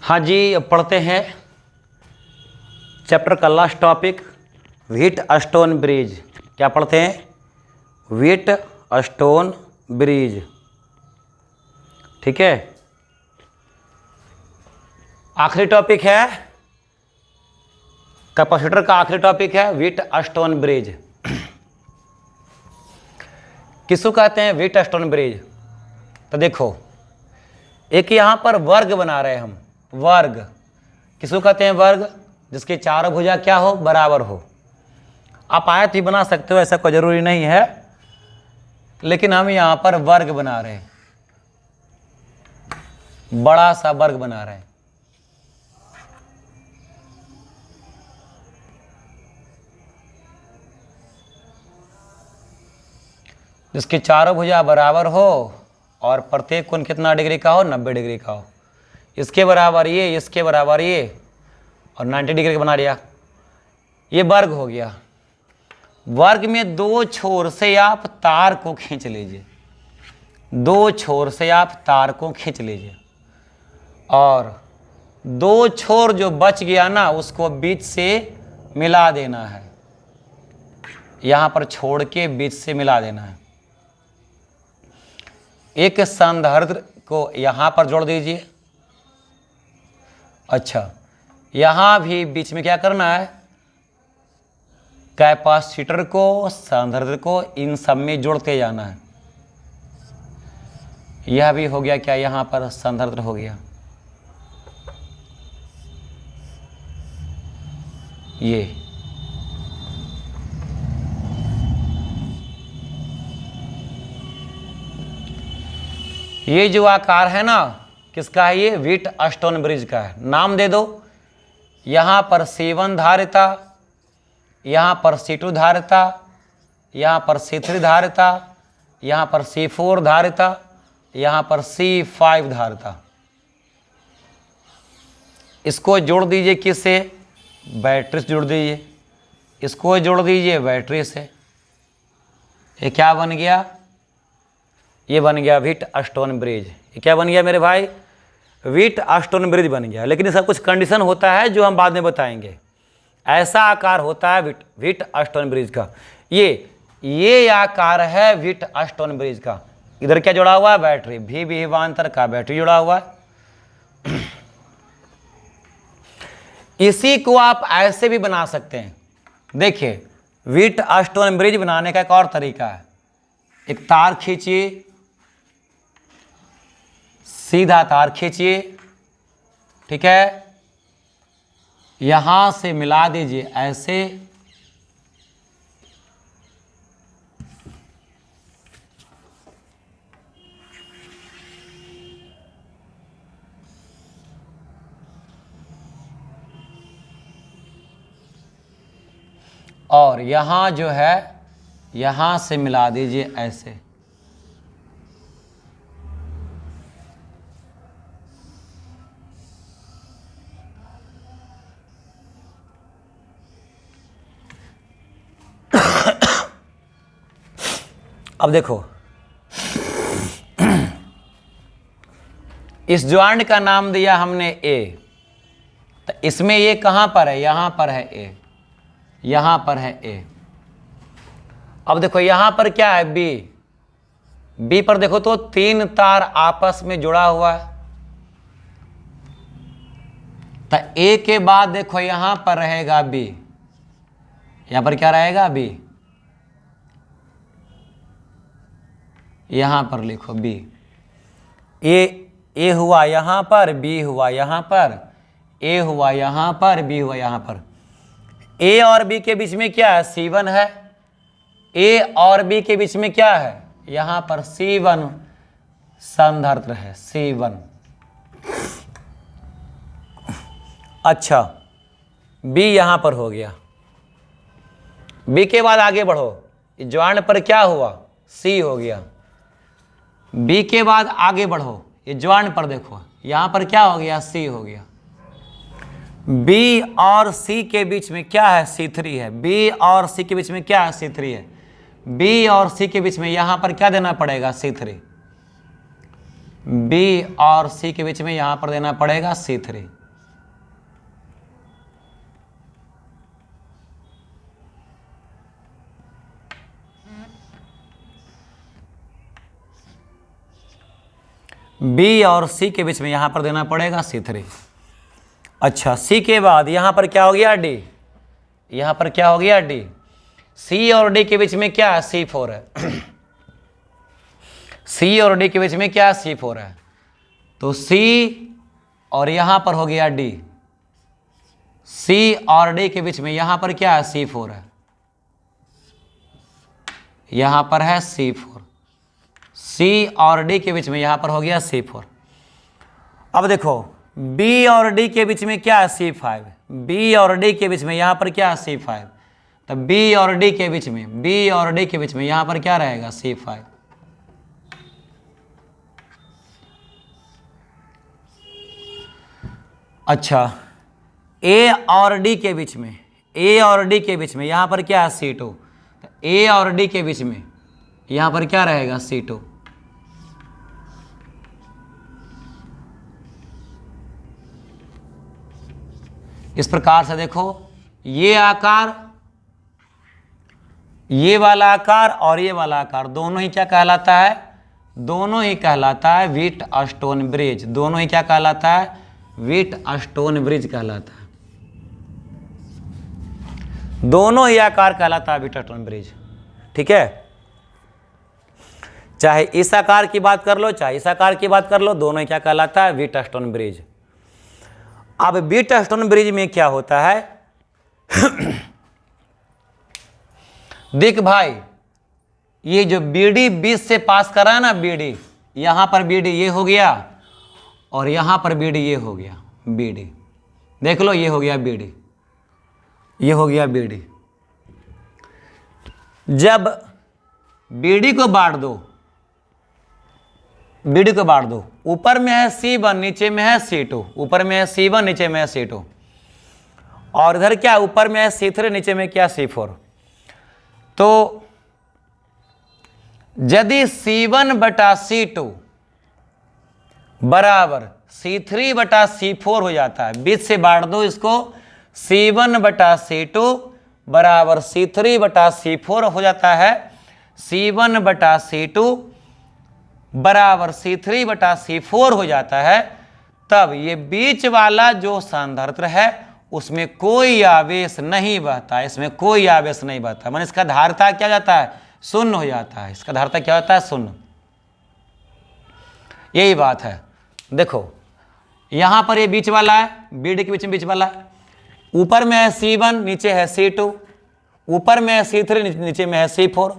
हाँ जी, अब पढ़ते हैं चैप्टर का last topic wheat stone bridge. क्या पढ़ते हैं? Wheat stone bridge. ठीक है, आखिरी टॉपिक है, कैपेसिटर का आखिरी टॉपिक है व्हीट स्टोन ब्रिज। किसको कहते हैं व्हीट स्टोन ब्रिज? तो देखो, एक यहाँ पर वर्ग बना रहे हैं हम। वर्ग किसको कहते हैं? वर्ग जिसके चारों भुजा क्या हो? बराबर हो। आप आयत भी बना सकते हो, ऐसा कोई जरूरी नहीं है, लेकिन हम यहाँ पर वर्ग बना रहे हैं, बड़ा सा वर्ग बना रहे हैं। जिसके चारों भुजा बराबर हो और प्रत्येक कोण कितना डिग्री का हो? 90 डिग्री का हो। इसके बराबर ये, इसके बराबर ये, और 90 डिग्री का बना दिया। ये वर्ग हो गया। वर्ग में दो छोर से आप तार को खींच लीजिए, दो छोर से आप तार को खींच लीजिए, और दो छोर जो बच गया ना, उसको बीच से मिला देना है। यहां पर छोड़ के बीच से मिला देना है। एक संधारित्र को यहां पर जोड़ दीजिए। अच्छा, यहां भी बीच में क्या करना है? कैपेसिटर को, संधारित्र को, इन सब में जोड़ते जाना है। यह भी हो गया क्या? यहां पर संधारित्र हो गया। ये जो आकार है ना, किसका है? ये व्हीट स्टोन ब्रिज का है। नाम दे दो। यहां पर C1 धारिता, यहां पर C2 धारिता, यहां पर C3 धारिता, यहां पर C4 धारिता, यहां पर C5 धारिता। इसको जोड़ दीजिए किससे? बैटरी से जोड़ दीजिए। इसको जोड़ दीजिए बैटरी से। ये क्या बन गया? ये बन गया व्हीट स्टोन ब्रिज। ये क्या बन गया मेरे भाई? व्हीट स्टोन ब्रिज बन गया। लेकिन इसका कुछ कंडीशन होता है जो हम बाद में बताएंगे। ऐसा आकार होता है व्हीट स्टोन ब्रिज का। ये आकार है व्हीट स्टोन ब्रिज का। इधर क्या जुड़ा हुआ है? बैटरी। भी विभवांतर का बैटरी जुड़ा हुआ है। इसी को आप ऐसे भी बना सकते हैं। देखिए, व्हीट स्टोन ब्रिज बनाने का एक और तरीका है। एक तार खींचिए, सीधा तार खींचिए, ठीक है, यहां से मिला दीजिए ऐसे, और यहां जो है यहां से मिला दीजिए ऐसे। अब देखो, इस ज्वाइंट का नाम दिया हमने ए। तो इसमें ये कहां पर है? यहां पर है ए, यहां पर है ए। अब देखो यहां पर क्या है? बी। बी पर देखो तो तीन तार आपस में जुड़ा हुआ है। तो ए के बाद देखो यहां पर रहेगा बी। यहां पर क्या रहेगा? बी। यहां पर लिखो बी। ए हुआ यहां पर, बी हुआ यहां पर, ए हुआ यहां पर, बी हुआ यहां पर। ए और बी के बीच में क्या है? C1 है। ए और बी के बीच में क्या है? यहां पर C1 संधारित्र है, C1। अच्छा, बी यहां पर हो गया। बी के बाद आगे बढ़ो, ज्वाइंट पर क्या हुआ? C हो गया। बी के बाद आगे बढ़ो, ये ज्वाइंट पर देखो, यहां पर क्या हो गया? C हो गया। बी और C के बीच में क्या है? C3 है। बी और C के बीच में क्या है? C3 है। बी और C के बीच में यहां पर क्या देना पड़ेगा? C3। बी और C के बीच में यहां पर देना पड़ेगा C3। बी और सी के बीच में यहाँ पर देना पड़ेगा C3। अच्छा, सी के बाद यहाँ पर क्या हो गया डी, यहाँ पर क्या हो गया डी। सी और डी के बीच में क्या है, C4 है। सी और डी के बीच में क्या C4 है, तो सी और यहाँ पर हो गया डी। सी और डी के बीच में यहाँ पर क्या है, C4 है, यहाँ पर है C4। सी और डी के बीच में यहाँ पर हो गया C4। अब देखो बी और डी के बीच में क्या है, C5। बी और डी के बीच में यहाँ पर क्या है, C5। तो बी और डी के बीच में, बी और डी के बीच में यहाँ पर क्या रहेगा, C5। अच्छा, ए और डी के बीच में, ए और डी के बीच में यहाँ पर क्या है, C2। ए और डी के बीच में यहाँ पर क्या रहेगा, C2। इस प्रकार से देखो, ये आकार, ये वाला आकार और ये वाला आकार दोनों ही क्या कहलाता है, दोनों ही कहलाता है व्हीटस्टोन ब्रिज। दोनों ही क्या कहलाता है, व्हीटस्टोन ब्रिज कहलाता है। दोनों ही आकार कहलाता है व्हीटस्टोन ब्रिज। ठीक है, चाहे इस आकार की बात कर लो, चाहे इस आकार की बात कर लो, दोनों ही क्या कहलाता है, व्हीटस्टोन ब्रिज। अब व्हीटस्टोन ब्रिज में क्या होता है देख भाई, ये जो बीडी बीच से पास करा है ना, बीडी, यहां पर बीडी ये हो गया और यहां पर बीडी ये हो गया, बीडी देख लो, ये हो गया बीडी, ये हो गया बीडी। जब बीडी को बांट दो, बीडी को बांट दो, ऊपर में है C1 नीचे में है C2, ऊपर में है C1 नीचे में है C2, और इधर क्या, ऊपर में है C3 नीचे में क्या, C4। तो यदि C1 बटा C2 बराबर C3 बटा C4 हो जाता है, बीच से बांट दो इसको, C1 बटा C2 बराबर C3 बटा C4 हो जाता है, C1 बटा C2 बराबर C3 बटा C4 हो जाता है, तब ये बीच वाला जो संधारित्र है उसमें कोई आवेश नहीं बहता, इसमें कोई आवेश नहीं बहता, माने इसका धारिता क्या जाता है, शून्य हो जाता है। इसका धारिता क्या होता है, शून्य। यही बात है। देखो यहां पर ये बीच वाला है, बीडी के बीच में बीच वाला है, ऊपर में है C1 नीचे है C2, ऊपर में है C3 नीचे में है C4।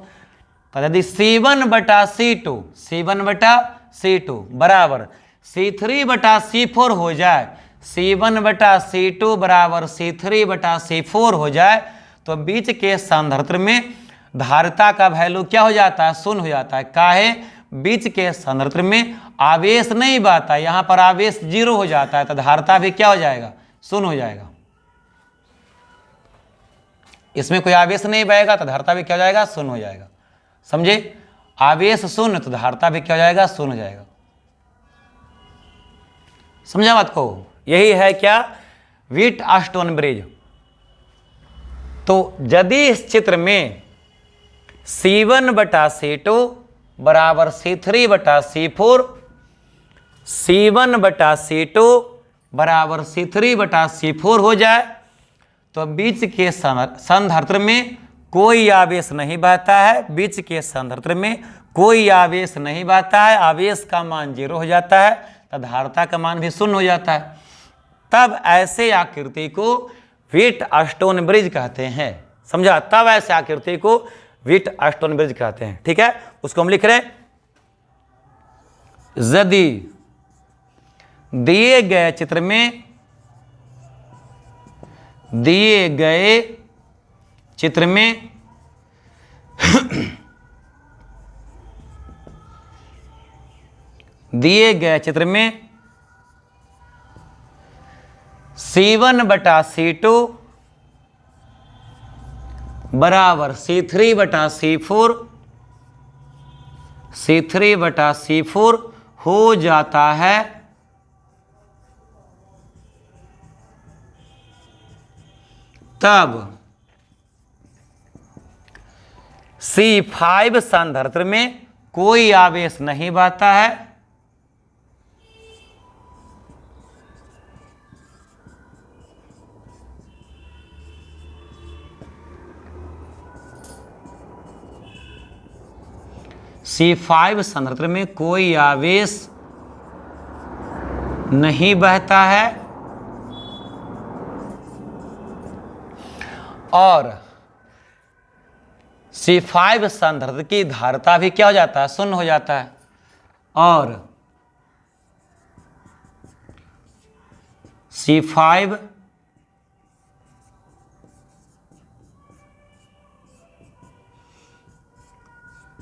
तो यदि C1 बटा C2, C1 बटा C2 बराबर C3 बटा C4 हो जाए, C1 बटा C2 बराबर C3 बटा C4 हो जाए, तो बीच के संधारित्र में धारिता का वैल्यू क्या हो जाता है, शून्य हो जाता है। काहे, बीच के संधारित्र में आवेश नहीं बहता, यहां पर आवेश 0 हो जाता है, तो धारिता भी क्या हो जाएगा, शून्य हो जाएगा। इसमें कोई आवेश नहीं बहेगा तो धारिता भी क्या हो जाएगा, शून्य हो जाएगा। समझे, आवेश शून्य तो धारिता भी क्या हो जाएगा, शून्य हो जाएगा। समझा बात को, यही है क्या, व्हीटस्टोन ब्रिज। तो यदि इस चित्र में C1 बटा C2 बराबर C3 बटा C4, C1 बटा C2 बराबर C3 बटा C4 हो जाए, तो बीच के संधारित्र में कोई आवेश नहीं बहता है, बीच के संधारित्र में कोई आवेश नहीं बहता है, आवेश का मान 0 हो जाता है, तो धारिता का मान भी शून्य हो जाता है। तब ऐसे आकृति को व्हीटस्टोन ब्रिज कहते हैं। समझा, तब ऐसे आकृति को व्हीटस्टोन ब्रिज कहते हैं। ठीक है, उसको हम लिख रहे हैं, यदि दिए गए चित्र में, दिए गए चित्र में दिए गए चित्र में C1 बटा C2 बराबर C3 बटा C4, C3 बटा C4 हो जाता है, तब C5 संधारित्र में कोई आवेश नहीं बहता है, C5 संधारित्र में कोई आवेश नहीं बहता है और C5 संधारित्र की धारिता भी क्या हो जाता है, शून्य हो जाता है। और C5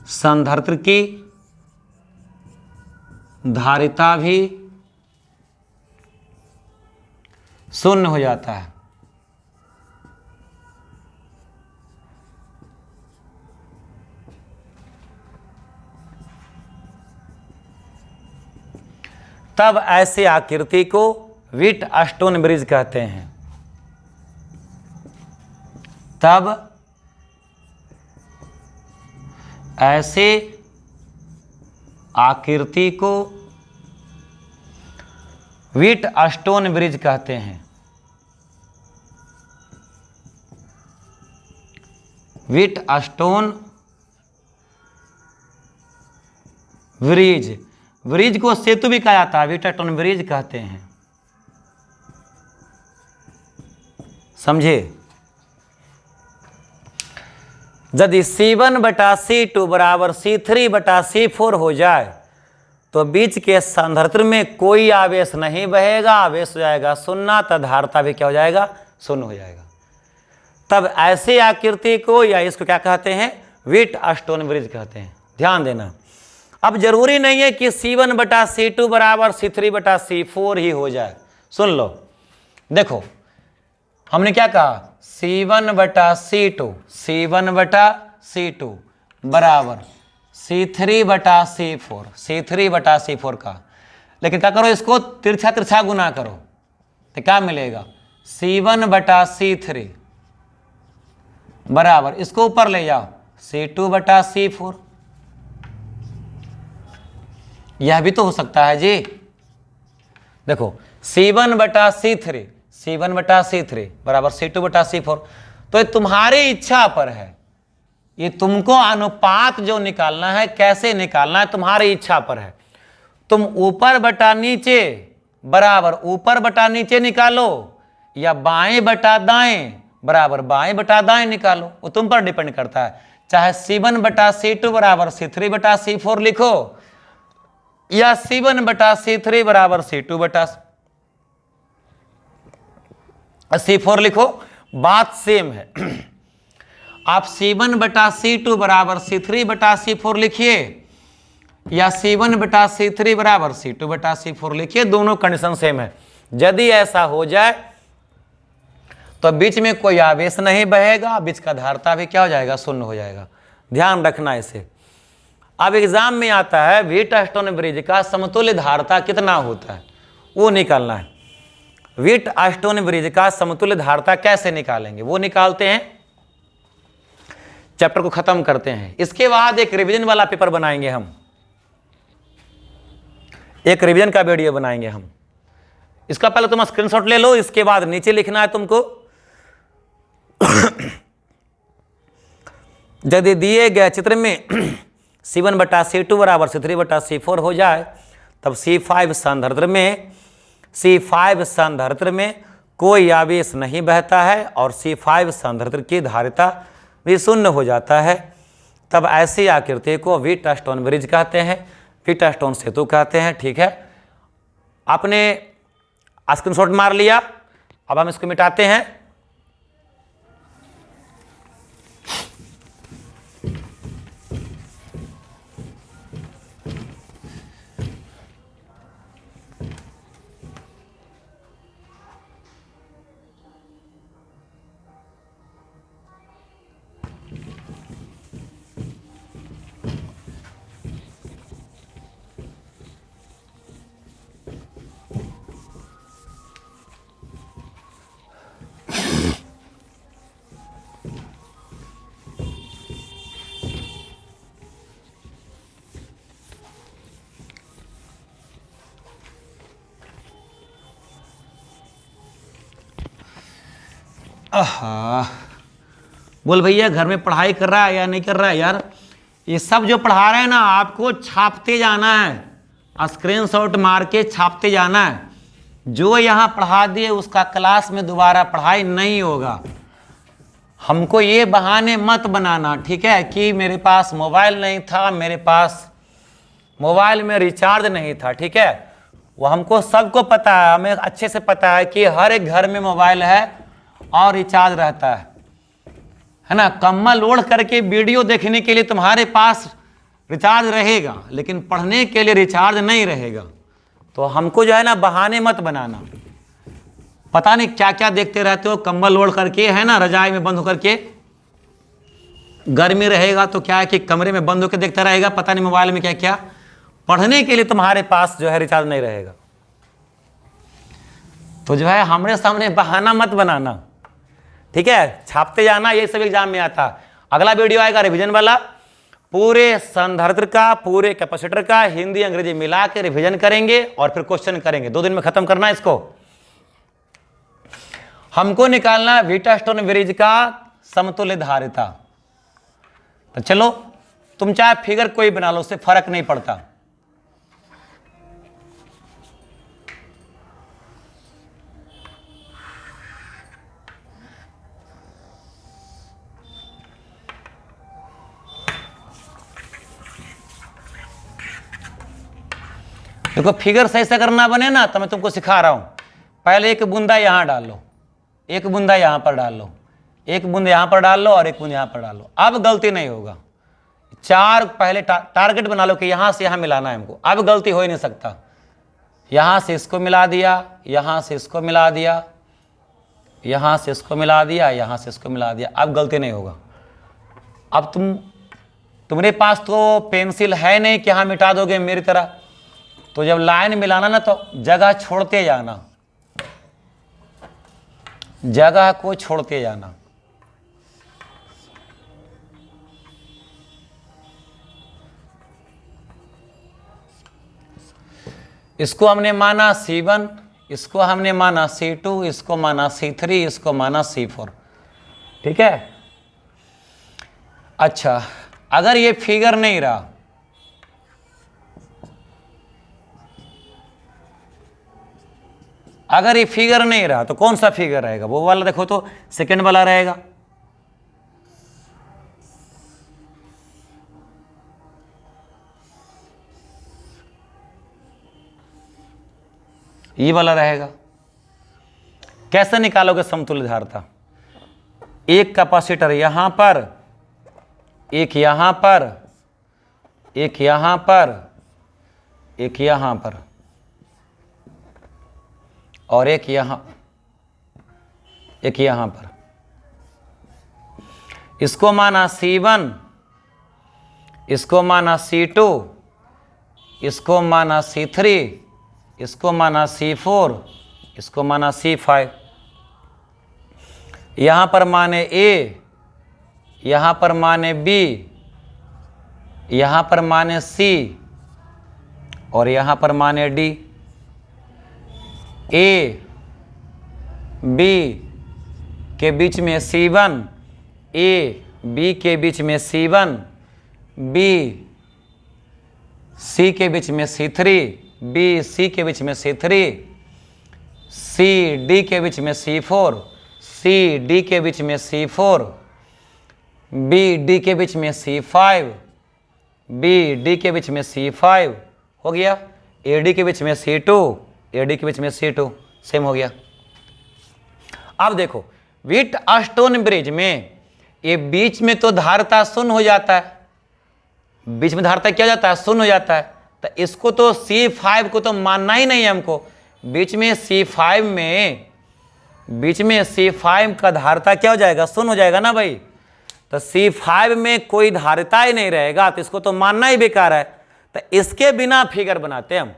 संधारित्र की धारिता भी शून्य हो जाता है। तब ऐसी आकृति को व्हीटस्टोन ब्रिज कहते हैं। तब ऐसे आकृति को व्हीटस्टोन ब्रिज कहते हैं। व्हीटस्टोन ब्रिज, ब्रिज को सेतु भी कहा जाता है, व्हीटस्टोन ब्रिज कहते हैं। समझे? यदि C1/C2 बराबर C3/C4 हो जाए तो बीच के संधारित्र में कोई आवेश नहीं बहेगा, आवेश हो जाएगा शून्य, तो धारिता भी क्या हो जाएगा, शून्य हो जाएगा। तब ऐसी आकृति को या इसको क्या कहते हैं, व्हीटस्टोन ब्रिज कहते हैं। ध्यान देना, अब जरूरी नहीं है कि C1/C2 बराबर C3/C4 ही हो जाए। सुन लो, देखो हमने क्या कहा, C1/C2 बराबर C3/C4 का, लेकिन क्या करो, इसको तिरछा तिरछा गुना करो तो क्या मिलेगा, C1/C3 बराबर, इसको ऊपर ले जाओ, C2/C4। यह भी तो हो सकता है जी। देखो C1/C3 बराबर C2/C4, तो ये तुम्हारी इच्छा पर है, ये तुमको अनुपात जो निकालना है, कैसे निकालना है तुम्हारी इच्छा पर है। तुम ऊपर बटा नीचे बराबर ऊपर बटा नीचे निकालो या बाएं बटा दाएं बराबर बाएं बटा दाएं निकालो, वो तुम पर डिपेंड करता है। चाहे C1/C2 बराबर C3/C4 लिखो या C1/C3 बराबर C2/C4 लिखो, बात सेम है। आप C1/C2 बराबर C3/C4 लिखिए या C1/C3 बराबर C2/C4 लिखिए, दोनों कंडीशन सेम है। यदि ऐसा हो जाए तो बीच में कोई आवेश नहीं बहेगा, बीच का धारिता भी क्या हो जाएगा, शून्य हो जाएगा। ध्यान रखना इसे। अब एग्जाम में आता है व्हीटस्टोन ब्रिज का समतुल्य धारिता कितना होता है, वो निकालना है। व्हीटस्टोन ब्रिज का समतुल्य धारिता कैसे निकालेंगे, वो निकालते हैं, चैप्टर को खत्म करते हैं। इसके बाद एक रिवीजन वाला पेपर बनाएंगे हम, एक रिवीजन का वीडियो बनाएंगे हम। इसका पहले तुम स्क्रीनशॉट ले लो, इसके बाद नीचे लिखना है तुमको यदि दिए गए चित्र में C1/C2 बराबर C3/C4 हो जाए तब C5 संधारित्र में कोई आवेश नहीं बहता है और C5 संधारित्र की धारिता भी शून्य हो जाता है। तब ऐसी आकृति को व्हीटस्टोन ब्रिज कहते हैं, व्हीटस्टोन सेतु कहते हैं। ठीक है, आपने स्क्रीनशॉट मार लिया, अब हम इसको मिटाते हैं। आहा, बोल भैया घर में पढ़ाई कर रहा है या नहीं कर रहा है यार, ये सब जो पढ़ा रहे हैं ना आपको छापते जाना है, स्क्रीनशॉट मार के छापते जाना है। जो यहाँ पढ़ा दिए उसका क्लास में दोबारा पढ़ाई नहीं होगा। हमको ये बहाने मत बनाना, ठीक है, कि मेरे पास मोबाइल नहीं था, मेरे पास मोबाइल में रिचार्ज नहीं था, ठीक है। वो हमको सबको पता है, हमें अच्छे से पता है कि हर एक घर में मोबाइल है और रिचार्ज रहता है ना। कम्बल ओढ़ करके वीडियो देखने के लिए तुम्हारे पास रिचार्ज रहेगा, लेकिन पढ़ने के लिए रिचार्ज नहीं रहेगा। तो हमको जो है ना बहाने मत बनाना। पता नहीं क्या क्या देखते रहते हो कम्बल ओढ़ करके, है ना, रजाई में बंद होकर के। गर्मी रहेगा तो क्या है कि कमरे में बंद होकर देखता रहेगा, पता नहीं मोबाइल में क्या क्या। पढ़ने के लिए तुम्हारे पास जो है रिचार्ज नहीं रहेगा। तो जो है हमारे सामने बहाना मत बनाना, ठीक है। छापते जाना, ये सब एग्जाम में आता। अगला वीडियो आएगा रिवीजन वाला, पूरे संधारित्र का, पूरे कैपेसिटर का हिंदी अंग्रेजी मिला के रिवीजन करेंगे और फिर क्वेश्चन करेंगे। 2 दिन में खत्म करना है इसको। हमको निकालना व्हीटस्टोन ब्रिज का समतुल्य धारिता। तो चलो, तुम चाहे फिगर कोई बना लो, उससे फर्क नहीं पड़ता। देखो फिगर सही से करना बने ना तो मैं तुमको सिखा रहा हूं। पहले एक बूंदा यहां डाल लो, एक बूंदा यहां पर डाल लो, एक बूंद यहां पर डाल लो और एक बूंद यहां पर डाल लो। अब गलती नहीं होगा। 4 पहले टारगेट बना लो कि यहां से यहां मिलाना है हमको। अब गलती हो ही नहीं सकता। यहां से इसको मिला दिया, यहां से इसको मिला दिया, यहां से इसको मिला दिया, यहां से इसको मिला दिया। अब गलती नहीं होगा। अब तुम्हारे पास तो पेंसिल है नहीं कि यहां मिटा दोगे मेरी तरह। तो जब लाइन मिलाना ना तो जगह छोड़ते जाना, जगह को छोड़ते जाना। इसको हमने माना C1, इसको हमने माना C2, इसको माना C3, इसको माना C4, ठीक है। अच्छा, अगर ये फिगर नहीं रहा, अगर ये फिगर नहीं रहा तो कौन सा फिगर रहेगा? वो वाला देखो तो सेकंड वाला रहेगा। ये वाला रहेगा। कैसे निकालोगे समतुल्य धारिता? एक कैपेसिटर यहां पर, एक यहां पर, एक यहां पर, एक यहां पर और एक यहां, एक यहां पर। इसको माना C1, इसको माना C2, इसको माना C3, इसको माना C4, इसको माना C5। यहां पर माने A, यहां पर माने B, यहां पर माने C और यहां पर माने D। A B के बीच में C1, A B के बीच में C1, B C के बीच में C3, B C के बीच में C3, C D के बीच में C4, C D के बीच में C4, B D के बीच में C5, B D के बीच में C5 हो गया। A D के बीच में C2, A D के बीच में C2 सेम हो गया। अब देखो व्हीटस्टोन ब्रिज में ये बीच में तो धारिता शून्य हो जाता है, बीच में धारिता क्या जाता है? शून्य हो जाता है। तो इसको तो C5 को तो मानना ही नहीं है हमको। बीच में C5 में, बीच में C5 का धारिता क्या हो जाएगा? शून्य हो जाएगा ना भाई। तो C5 में कोई धारिता ही नहीं रहेगा, तो इसको तो मानना ही बेकार है। तो इसके बिना फिगर बनाते हैं हम,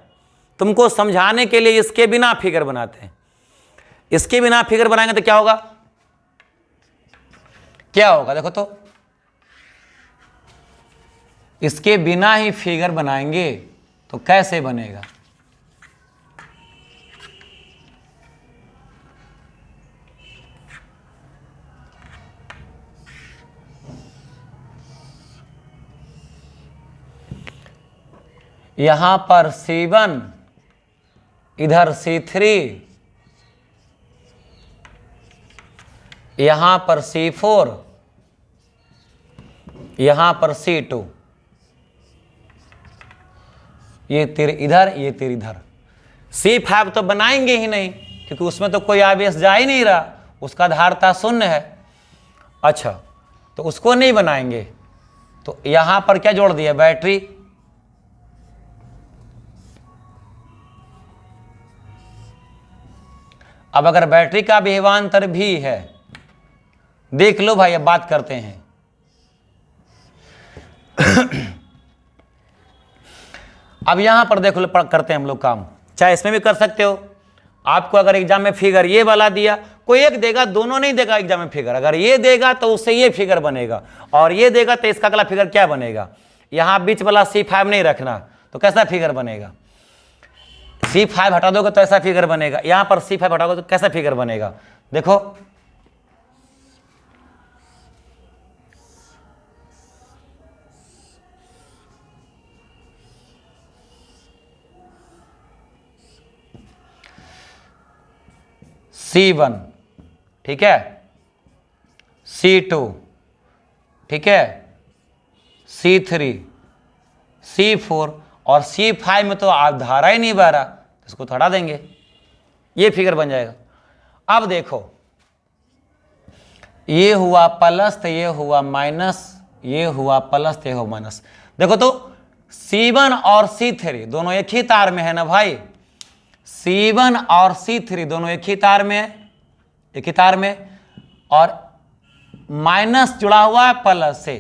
तुमको समझाने के लिए इसके बिना फिगर बनाते हैं। इसके बिना फिगर बनाएंगे तो क्या होगा? क्या होगा देखो तो, इसके बिना ही फिगर बनाएंगे तो कैसे बनेगा? यहां पर C1, इधर C3, यहां पर C4, यहां पर C2। ये तीर इधर, ये तीर इधर। C5 तो बनाएंगे ही नहीं क्योंकि उसमें तो कोई आवेश जा ही नहीं रहा, उसका धारता शून्य है। अच्छा, तो उसको नहीं बनाएंगे, तो यहां पर क्या जोड़ दिया? बैटरी। अब अगर बैटरी का विभवांतर भी है, देख लो भाई, अब बात करते हैं। अब यहां पर देख लो, करते हैं हम लोग काम, चाहे इसमें भी कर सकते हो। आपको अगर एग्जाम में फिगर ये वाला दिया, कोई एक देगा, दोनों नहीं देगा एग्जाम में फिगर। अगर ये देगा तो उससे ये फिगर बनेगा, और ये देगा तो इसका अगला फिगर क्या बनेगा? यहां बीच वाला C5 नहीं रखना, तो कैसा फिगर बनेगा? C5 हटा दोगे तो ऐसा फिगर बनेगा। यहां पर C5 हटाओगे तो कैसा फिगर बनेगा? देखो, C1, ठीक है, C2, ठीक है, C3, C4, और C5 में तो आप धारा ही नहीं बह रहा, तो इसको तो हटा देंगे, ये फिगर बन जाएगा। अब देखो, ये हुआ प्लस तो ये हुआ माइनस, ये हुआ प्लस तो ये हुआ माइनस। देखो तो C1 और C3 दोनों एक ही तार में है ना भाई? C1 और C3 दोनों एक ही तार में है, एक ही तार में, और माइनस जुड़ा हुआ है प्लस से,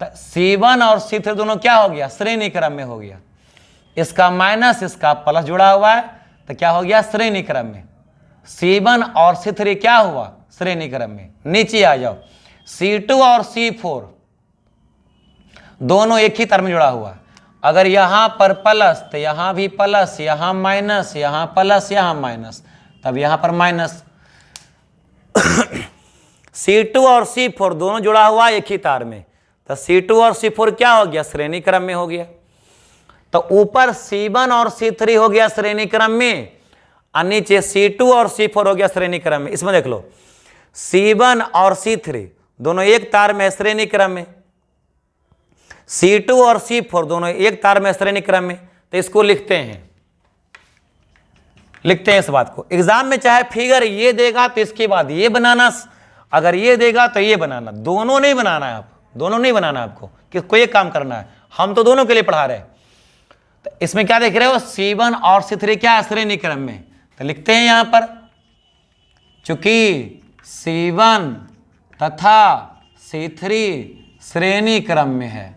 तो C1 और C3 दोनों क्या हो गया? श्रेणी क्रम में हो गया। इसका माइनस इसका प्लस जुड़ा हुआ है तो क्या हो गया? श्रेणी क्रम में। C1 और C3 क्या हुआ? श्रेणी क्रम में। नीचे आ जाओ, C2 और C4 दोनों एक ही तार में जुड़ा हुआ है। अगर यहां पर प्लस तो यहां भी प्लस, यहां माइनस, यहां प्लस, यहां माइनस, तब यहां पर माइनस। C2 और C4 दोनों जुड़ा हुआ एक ही तार में, तो C2 और C4 क्या हो गया? श्रेणी क्रम में हो गया। तो ऊपर C1 और C3 हो गया श्रेणी क्रम में, और नीचे C2 और C4 हो गया श्रेणी क्रम में। इसमें देख लो, C1 और C3 दोनों एक तार में श्रेणी क्रम में, C2 और C4 दोनों एक तार में श्रेणी क्रम में। तो इसको लिखते हैं, लिखते हैं इस बात को। एग्जाम में चाहे फिगर ये देगा तो इसके बाद ये बनाना, अगर ये देगा तो ये बनाना, दोनों नहीं बनाना है। आप दोनों नहीं बनाना आपको, कि कोई एक काम करना है, हम तो दोनों के लिए पढ़ा रहे हैं। तो इसमें क्या देख रहे हो? C1 और C3 क्या है? श्रेणी क्रम में। तो लिखते हैं यहां पर, चूंकि C1 तथा C3 श्रेणी क्रम में है,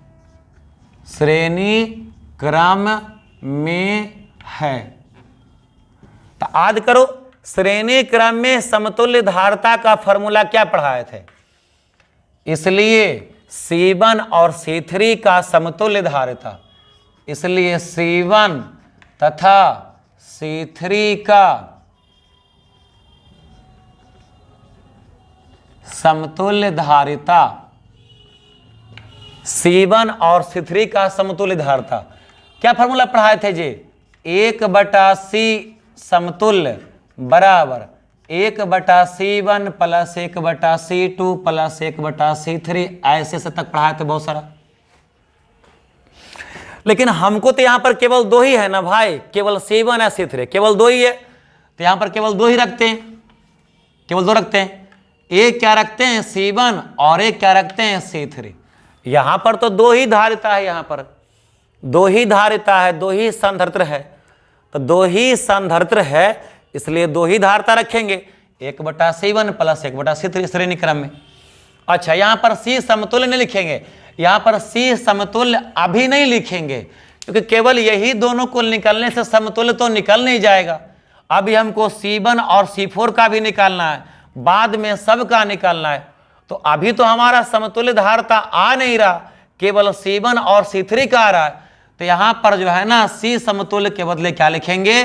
श्रेणी क्रम में है, तो याद करो, श्रेणी क्रम में समतुल्य धारता का फॉर्मूला क्या पढ़ाए थे? इसलिए C1 और C3 का समतुल्य धारिता, इसलिए C1 तथा C3 का समतुल्य धारिता, C1 और C3 का समतुल्य धारिता क्या फॉर्मूला पढ़ाए थे जी? 1/C समतुल्य बराबर 1/C1 plus 1/C2 plus 1/C3, ऐसे से तक पढ़ाए थे बहुत सारा। लेकिन हमको तो यहां पर केवल दो ही है ना भाई, केवल C1 या C3, केवल दो ही है, तो यहां पर केवल दो ही रखते हैं, केवल दो रखते हैं। एक क्या रखते हैं? C1, और एक क्या रखते हैं? C3। यहां पर तो दो ही धारिता है, यहां पर दो ही धारिता है, दो ही संधारित्र है, तो दो ही संधारित्र है, इसलिए दो ही धारिता रखेंगे, 1/C1 प्लस 1/C3 श्रेणी क्रम में। अच्छा, यहां पर C समतुल्य नहीं लिखेंगे, यहां पर C समतुल्य अभी नहीं लिखेंगे, क्योंकि केवल यही दोनों को निकालने से समतुल्य तो निकल नहीं जाएगा। अभी हमको C1 और C4 का भी निकालना है, बाद में सबका निकालना है। तो अभी तो हमारा समतुल्य धारता आ नहीं रहा, केवल C1 और C3 का आ रहा है। तो यहां पर जो है ना, C समतुल्य के बदले क्या लिखेंगे?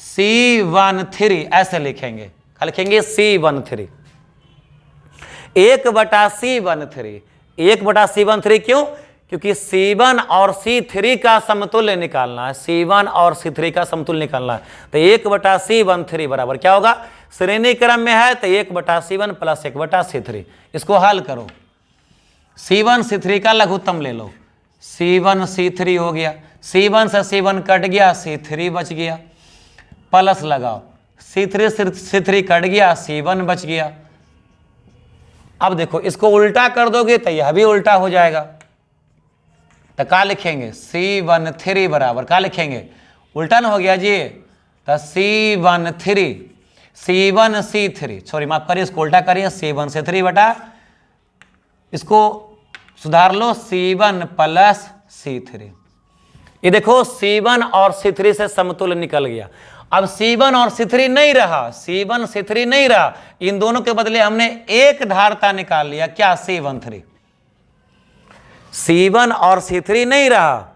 C13, ऐसे लिखेंगे। क्या लिखेंगे? C13, 1/C13। 1/C13 क्यों? क्योंकि C1 और C3 का समतुल्य निकालना है, C1 और C3 का समतुल्य निकालना है। तो 1/C13 बराबर क्या होगा, श्रेणी क्रम में है तो 1/C1 प्लस 1/C3। इसको हल करो, C1 C3 का लघुत्तम ले लो, C1 C3 हो गया, C1 से C1 कट गया, C3 बच गया, प्लस लगाओ, C3 C3 कट गया, C1 बच गया। अब देखो इसको उल्टा कर दोगे तो यह भी उल्टा हो जाएगा। तो क्या लिखेंगे, C13 बराबर क्या लिखेंगे, उल्टा ना हो गया जी, तो C1 C3 सॉरी माफ करिए, इसको उल्टा करिए, C1 C3 बटा, इसको सुधार लो, C1 प्लस C3। ये देखो C1 और C3 से समतुल्य निकल गया। अब C1 और C3 नहीं रहा, C1 C3 नहीं रहा, इन दोनों के बदले हमने एक धारता निकाल लिया, क्या, C13। C1 और C3 नहीं रहा,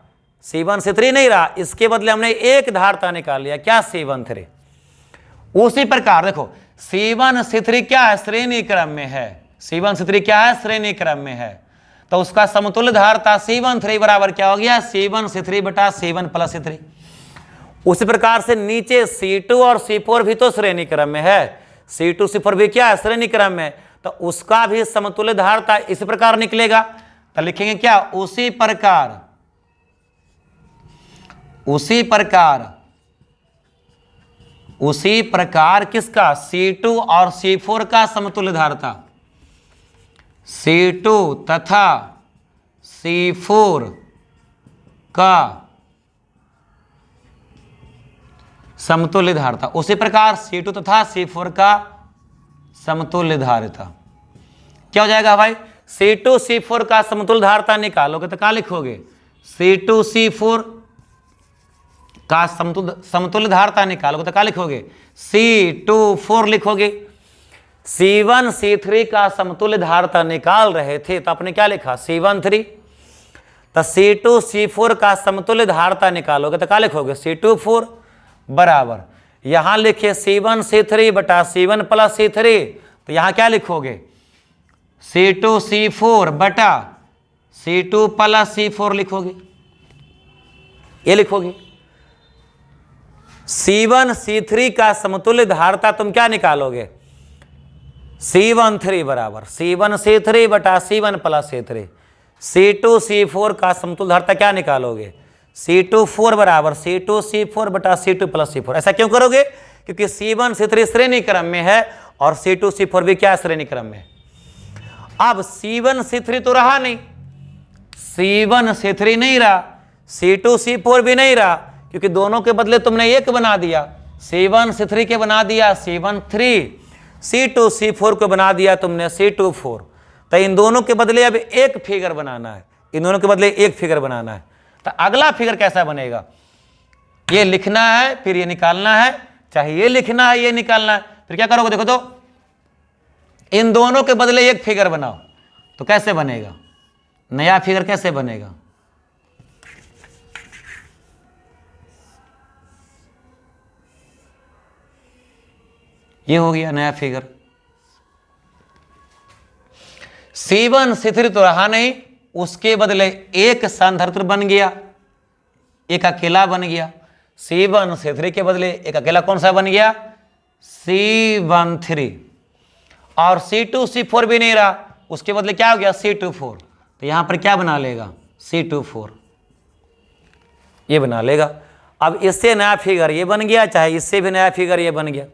C1 C3 नहीं रहा, इसके बदले हमने एक धारता निकाल लिया, क्या, C13। उसी प्रकार देखो C1 C3 क्या है, श्रेणी क्रम में है, C1 C3 क्या है, श्रेणी क्रम में है, तो उसका समतुल्य धारता C13 बराबर क्या हो गया, C1 C3 बटा C1 प्लस C3। उसी प्रकार से नीचे C2 और C4 भी तो श्रेणी क्रम में है, C2 C4 भी क्या है, श्रेणी क्रम में, तो उसका भी समतुल्य धारता इसी प्रकार निकलेगा। तो लिखेंगे क्या, उसी प्रकार किसका, C2 और C4 का समतुल्य धारता, C2 तथा C4 का समतुल्य धारता, उसी प्रकार C2 तथा C4 का समतुल्य धारता क्या हो जाएगा भाई, C2 C4 का समतुल्य धारता निकालोगे तो क्या लिखोगे, C2 C4 का समतुल्य धारता निकालोगे तो क्या लिखोगे, C24 लिखोगे। C1 C3 का समतुल्य धारता निकाल रहे थे तो आपने क्या लिखा, C13। तो C2 C4 का समतुल्य धारता निकालोगे तो क्या लिखोगे, C24 बराबर, यहां लिखे C1 C3 बटा C1 प्लस C3, तो यहां क्या लिखोगे, C2 C4 बटा C2 प्लस C4 लिखोगे, ये लिखोगे। C1 C3 का समतुल्य धारता तुम क्या निकालोगे, C13 बराबर C1 C3 बटा C1 plus C3। C2 C4 का समतुल्य धारता क्या निकालोगे, C24 बराबर C2 C4 बटा C2 प्लस C4। ऐसा क्यों करोगे, क्योंकि C1 C3 श्रेणी क्रम में है और C2 C4 भी क्या श्रेणी क्रम में। अब C1 C3 तो रहा नहीं, C1 C3 नहीं रहा, C2 C4 भी नहीं रहा, क्योंकि दोनों के बदले तुमने एक बना दिया, C1 C3 के बना दिया C13, C2 C4 को बना दिया तुमने C24। तो इन दोनों के बदले अब एक फिगर बनाना है, इन दोनों के बदले एक फिगर बनाना है। तो अगला फिगर कैसा बनेगा, ये लिखना है फिर ये निकालना है, चाहे ये लिखना है ये निकालना है, फिर क्या करोगे, देखो तो इन दोनों के बदले एक फिगर बनाओ, तो कैसे बनेगा, नया फिगर कैसे बनेगा, ये हो गया नया फिगर। C1 C3 तो रहा नहीं, उसके बदले एक सांधारित्र बन गया, एक अकेला बन गया। C1 C3 के बदले एक अकेला कौन सा बन गया, C13। और C2 C4 भी नहीं रहा, उसके बदले क्या हो गया, C24। तो यहां पर क्या बना लेगा, C24 ये बना लेगा। अब इससे नया फिगर ये बन गया, चाहे इससे भी नया फिगर ये बन गया।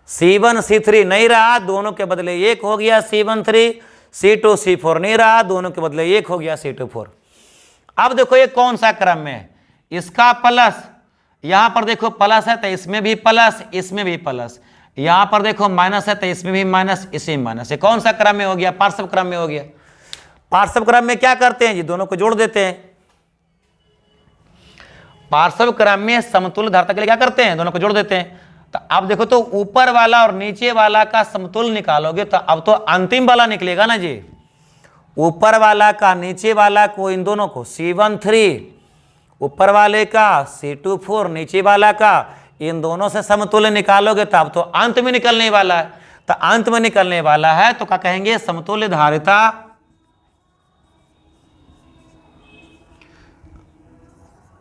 C1 C3 नहीं रहा, दोनों के बदले एक हो गया C13, C2 C4 नहीं रहा, दोनों के बदले एक हो गया C24। अब देखो ये कौन सा क्रम में है, इसका प्लस, यहां पर देखो प्लस है तो इसमें भी प्लस, इसमें भी प्लस, यहां पर देखो माइनस है तो इसमें भी माइनस, इसमें माइनस। ये कौन सा क्रम में हो गया, पार्श्व क्रम में हो गया। पार्श्व क्रम में क्या करते हैं जी, दोनों को जोड़ देते हैं। पार्श्व क्रम में समतुल्य धारता के लिए क्या करते हैं, दोनों को जोड़ देते हैं। तो अब देखो तो ऊपर वाला और नीचे वाला का समतुल्य निकालोगे तो अब तो अंतिम वाला निकलेगा ना जी, ऊपर वाला का नीचे वाला को, इन दोनों को C13 ऊपर वाले का, C24 नीचे वाला का, इन दोनों से समतुल्य निकालोगे तो अब तो अंत में निकलने वाला है। तो अंत में निकलने वाला है तो क्या कहेंगे, समतुल्य धारिता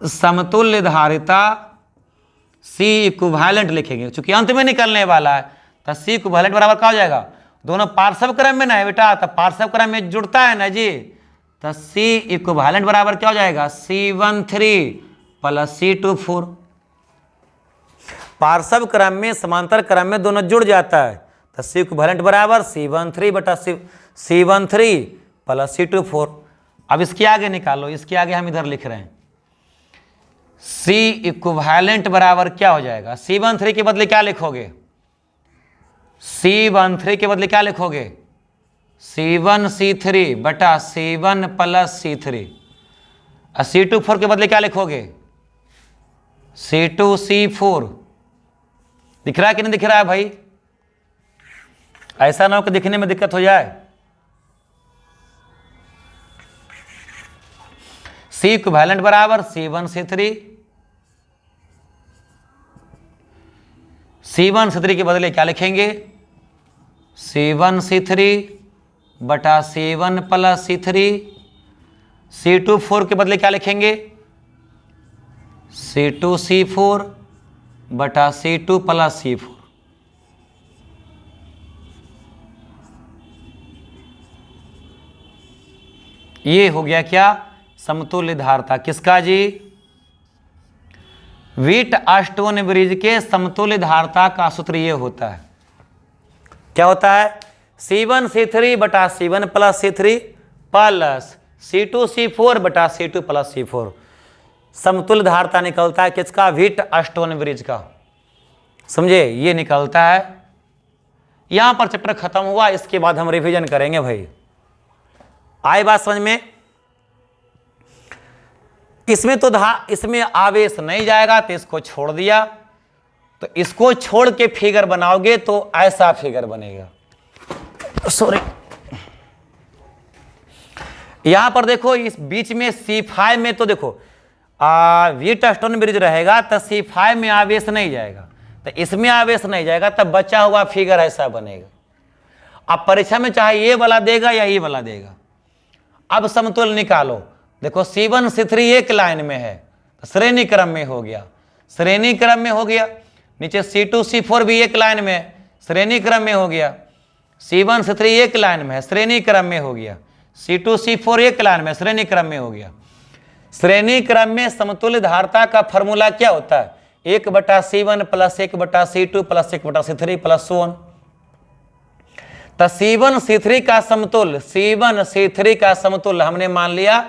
समतुल्य धारिता सी इक्विवेलेंट लिखेंगे, चूंकि अंत में निकलने वाला है तो सी इक्विवेलेंट बराबर क्या हो जाएगा, दोनों पार्श्व क्रम में ना है बेटा, तो पार्श्व क्रम में जुड़ता है ना जी, तो सी इक्विवेलेंट बराबर क्या हो जाएगा, C13 प्लस C24। पार्श्व क्रम में समांतर क्रम में दोनों जुड़ जाता है, तो सी इक्विवेलेंट बराबर C13 बटा C13 प्लस C24। अब इसके आगे निकालो, इसके आगे हम इधर लिख रहे हैं सी इक्विवेलेंट बराबर क्या हो जाएगा, C13 के बदले क्या लिखोगे, C13 के बदले क्या लिखोगे, C1 C3 बटा C1 प्लस C3। और C24 के बदले क्या लिखोगे, C2 C4। दिख रहा है कि नहीं दिख रहा है भाई, ऐसा ना हो कि दिखने में दिक्कत हो जाए। सी इक्विवेलेंट बराबर C1 C3, C1 C3 के बदले क्या लिखेंगे, C1 C3 बटा C1 प्लस C3। C24 के बदले क्या लिखेंगे, C2 C4 बटा C2 प्लस C4। ये हो गया क्या, समतुल्य धारता किसका जी, व्हीटस्टोन ब्रिज के समतुल्य धारता का सूत्र ये होता है, क्या होता है, C1 C3 बटा C1 plus C3 plus C2 C4 बटा C2 प्लस C4। समतुल्य धारता निकलता है किसका, व्हीटस्टोन ब्रिज का, समझे, ये निकलता है। यहां पर चैप्टर खत्म हुआ, इसके बाद हम रिवीजन करेंगे भाई, आए बात समझ में। इसमें तो इसमें आवेश नहीं जाएगा तो इसको छोड़ दिया, तो इसको छोड़ के फिगर बनाओगे तो ऐसा फिगर बनेगा, सॉरी। यहां पर देखो इस बीच में C5 में तो देखो व्हीटस्टोन ब्रिज रहेगा तो C5 में आवेश नहीं जाएगा, तो इसमें आवेश नहीं जाएगा, तब बचा हुआ फिगर ऐसा बनेगा। अब परीक्षा में चाहे ये वाला देगा या ये वाला देगा। अब समतुल्य निकालो, देखो C1 C3 एक लाइन में है तो श्रेणी क्रम में हो गया, श्रेणी क्रम में हो गया। नीचे C2 C4 भी एक लाइन में है, श्रेणी क्रम में हो गया। C1 C3 एक लाइन में है, श्रेणी क्रम में हो गया। C2 C4 एक लाइन में, श्रेणी क्रम में हो गया। श्रेणी क्रम में समतुल्य धारता का फॉर्मूला क्या होता है, 1/C1 plus 1/C2 plus 1/C3 plus 1। तो C1 C3 का समतुल्य, C1 C3 का समतुल्य हमने मान लिया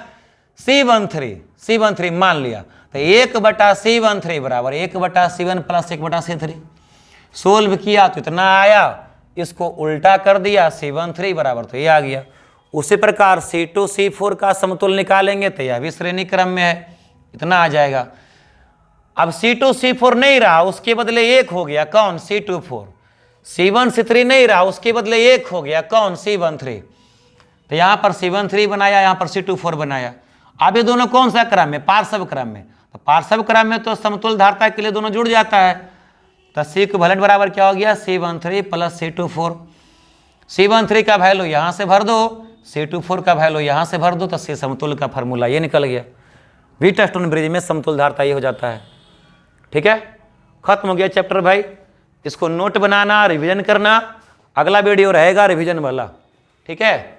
C13 मान लिया, तो 1/C13 बराबर 1/C1 प्लस 1/C3। सोल्व किया तो इतना आया, इसको उल्टा कर दिया, C13 बराबर तो ये आ गया। उसी प्रकार C2 C4 का समतुल्य निकालेंगे तो यह भी श्रेणी क्रम में है, इतना आ जाएगा। अब C2 C4 नहीं रहा, उसके बदले एक हो गया, कौन, C24। C1 C3 नहीं रहा, उसके बदले एक हो गया, कौन, C13। तो यहाँ पर C13 बनाया, यहाँ पर C24 बनाया। अब ये दोनों कौन सा क्रम में, पार्श्व क्रम में, तो पार्श्व क्रम में तो समतुल्य धारता के लिए दोनों जुड़ जाता है, तो सी इक्विवेलेंट बराबर क्या हो गया, C13 प्लस C24। C13 का वैल्यू यहाँ से भर दो, C24 का वैल्यू यहाँ से भर दो, तो सी समतुल्य का फार्मूला ये निकल गया। व्हीटस्टोन ब्रिज में समतुल्य धारता ये हो जाता है। ठीक है, खत्म हो गया चैप्टर भाई। इसको नोट बनाना, रिवीजन करना, अगला वीडियो रहेगा रिवीजन वाला। ठीक है।